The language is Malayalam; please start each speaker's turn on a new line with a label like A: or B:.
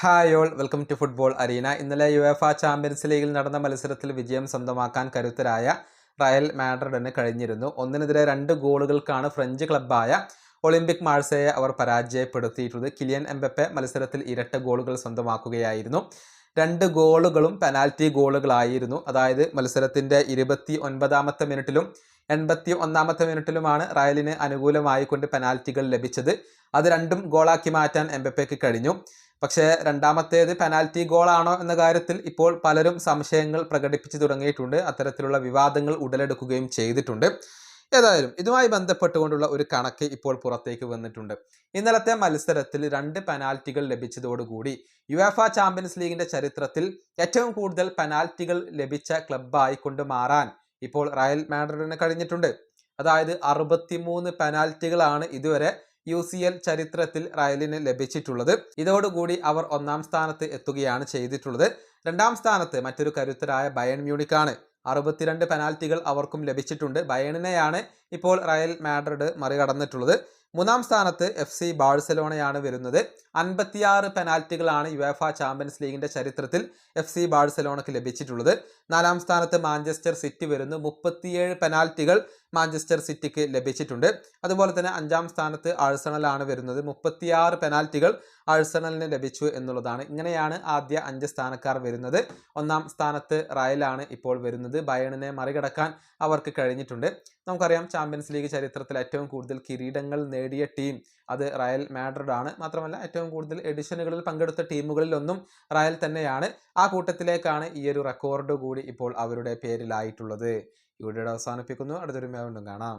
A: Hi all, welcome to football arena. ഇന്നലെ യുവേഫ ചാമ്പ്യൻസ് ലീഗിൽ നടന്ന മത്സരത്തിൽ വിജയം സ്വന്തമാക്കാൻ കരുത്തരായ റയൽ മാഡ്രിഡിന് കഴിഞ്ഞിരുന്നു. 1-നെതിരെ 2 ഗോളുകൾക്കാണ് ഫ്രഞ്ച് ക്ലബ്ബായ ഒളിമ്പിക് മാഴ്സയെ അവർ പരാജയപ്പെടുത്തിയിട്ടുള്ളത്. കിലിയൻ എംബപ്പെ മത്സരത്തിൽ ഇരട്ട ഗോളുകൾ സ്വന്തമാക്കുകയായിരുന്നു. 2 ഗോളുകളും പെനാൽറ്റി ഗോളുകളായിരുന്നു. അതായത് മത്സരത്തിൻ്റെ 29-ാമത്തെ മിനിറ്റിലും 81-ാമത്തെ മിനിറ്റിലുമാണ് റയലിന് അനുകൂലമായി കൊണ്ട് പെനാൽറ്റികൾ ലഭിച്ചത്. അത് രണ്ടും ഗോളാക്കി മാറ്റാൻ എംബപ്പയ്ക്ക് കഴിഞ്ഞു. പക്ഷേ രണ്ടാമത്തേത് പെനാൽറ്റി ഗോളാണോ എന്ന കാര്യത്തിൽ ഇപ്പോൾ പലരും സംശയങ്ങൾ പ്രകടിപ്പിച്ചു തുടങ്ങിയിട്ടുണ്ട്. അത്തരത്തിലുള്ള വിവാദങ്ങൾ ഉടലെടുക്കുകയും ചെയ്തിട്ടുണ്ട്. ഏതായാലും ഇതുമായി ബന്ധപ്പെട്ടുകൊണ്ടുള്ള ഒരു കണക്ക് ഇപ്പോൾ പുറത്തേക്ക് വന്നിട്ടുണ്ട്. ഇന്നലത്തെ മത്സരത്തിൽ 2 പെനാൽറ്റികൾ ലഭിച്ചതോടുകൂടി യുവേഫ ചാമ്പ്യൻസ് ലീഗിന്റെ ചരിത്രത്തിൽ ഏറ്റവും കൂടുതൽ പെനാൽറ്റികൾ ലഭിച്ച ക്ലബ്ബായിക്കൊണ്ട് മാറാൻ ഇപ്പോൾ റയൽ മാഡ്രിഡിന് കഴിഞ്ഞിട്ടുണ്ട്. അതായത് 63 പെനാൽറ്റികളാണ് ഇതുവരെ UCL ചരിത്രത്തിൽ റയലിന് ലഭിച്ചിട്ടുള്ളത്. ഇതോടുകൂടി അവർ 1-ാം സ്ഥാനത്ത് എത്തുകയാണ് ചെയ്തിട്ടുള്ളത്. 2-ാം സ്ഥാനത്ത് മറ്റൊരു കരുത്തരായ ബയേൺ മ്യൂണിക്കാണ്. 62 പെനാൽറ്റികൾ അവർക്കും ലഭിച്ചിട്ടുണ്ട്. ബയേണിനെയാണ് ഇപ്പോൾ റയൽ മാഡ്രിഡ് മറികടന്നിട്ടുള്ളത്. 3-ാം സ്ഥാനത്ത് FC ബാഴ്സലോണയാണ് വരുന്നത്. 56 പെനാൽറ്റികളാണ് യുവേഫ ചാമ്പ്യൻസ് ലീഗിന്റെ ചരിത്രത്തിൽ FC ബാഴ്സലോണയ്ക്ക് ലഭിച്ചിട്ടുള്ളത്. 4-ാം സ്ഥാനത്ത് മാഞ്ചസ്റ്റർ സിറ്റി വരുന്നു. 37 പെനാൽറ്റികൾ മാഞ്ചസ്റ്റർ സിറ്റിക്ക് ലഭിച്ചിട്ടുണ്ട്. അതുപോലെ തന്നെ 5-ാം സ്ഥാനത്ത് ആഴ്സണലാണ് വരുന്നത്. 36 പെനാൽറ്റികൾ ആഴ്സണലിന് ലഭിച്ചു എന്നുള്ളതാണ്. ഇങ്ങനെയാണ് ആദ്യ 5 സ്ഥാനക്കാർ വരുന്നത്. 1-ാം സ്ഥാനത്ത് റയലാണ് ഇപ്പോൾ വരുന്നത്. ബയേണിനെ മറികടക്കാൻ അവർക്ക് കഴിഞ്ഞിട്ടുണ്ട്. നമുക്കറിയാം, ചാമ്പ്യൻസ് ലീഗ് ചരിത്രത്തിൽ ഏറ്റവും കൂടുതൽ കിരീടങ്ങൾ നേടിയ ടീം അത് റയൽ മാഡ്രിഡ് ആണ്. മാത്രമല്ല, ഏറ്റവും കൂടുതൽ എഡിഷനുകളിൽ പങ്കെടുത്ത ടീമുകളിലൊന്നും റയൽ തന്നെയാണ്. ആ കൂട്ടത്തിലേക്കാണ് ഈ ഒരു റെക്കോർഡ് കൂടി ഇപ്പോൾ അവരുടെ പേരിലായിട്ടുള്ളത്. ഈ വീഡിയോ അവസാനിപ്പിക്കുന്നു. അടുത്തൊരു വീണ്ടും കാണാം.